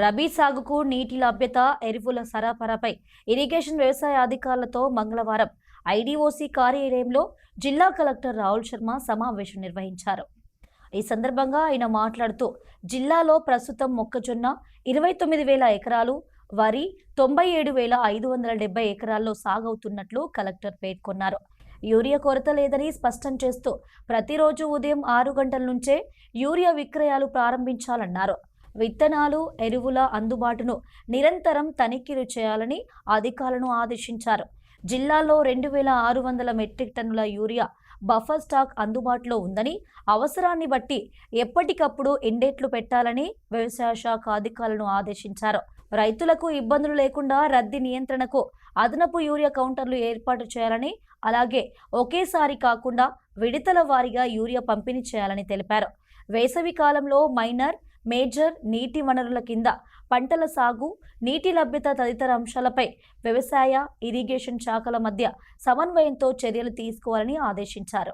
రబీ సాగుకు నీటి లభ్యత, ఎరువుల సరఫరాపై ఇరిగేషన్ వ్యవసాయ అధికారులతో మంగళవారం ఐడీఓసీ కార్యాలయంలో జిల్లా కలెక్టర్ రాహుల్ శర్మ సమావేశం నిర్వహించారు. ఈ సందర్భంగా ఆయన మాట్లాడుతూ జిల్లాలో ప్రస్తుతం మొక్కజొన్న 29,000 ఎకరాలు, వరి 97,570 ఎకరాల్లో సాగవుతున్నట్లు కలెక్టర్ పేర్కొన్నారు. యూరియా కొరత లేదని స్పష్టం చేస్తూ ప్రతిరోజు ఉదయం 6 గంటల నుంచే యూరియా విక్రయాలు ప్రారంభించాలన్నారు. విత్తనాలు, ఎరువుల అందుబాటును నిరంతరం తనిఖీలు చేయాలని అధికారులను ఆదేశించారు. జిల్లాలో 2,600 మెట్రిక్ టన్నుల యూరియా బఫర్ స్టాక్ అందుబాటులో ఉందని, అవసరాన్ని బట్టి ఎప్పటికప్పుడు ఇండేట్లు పెట్టాలని వ్యవసాయ శాఖ అధికారులను ఆదేశించారు. రైతులకు ఇబ్బందులు లేకుండా రద్దీ నియంత్రణకు అదనపు యూరియా కౌంటర్లు ఏర్పాటు చేయాలని, అలాగే ఒకేసారి కాకుండా విడతల వారీగా యూరియా పంపిణీ చేయాలని తెలిపారు. వేసవి కాలంలో మైనర్, మేజర్ నీటి వనరుల కింద పంటల సాగు, నీటి లభ్యత తదితర అంశాలపై వ్యవసాయ, ఇరిగేషన్ శాఖల మధ్య సమన్వయంతో చర్యలు తీసుకోవాలని ఆదేశించారు.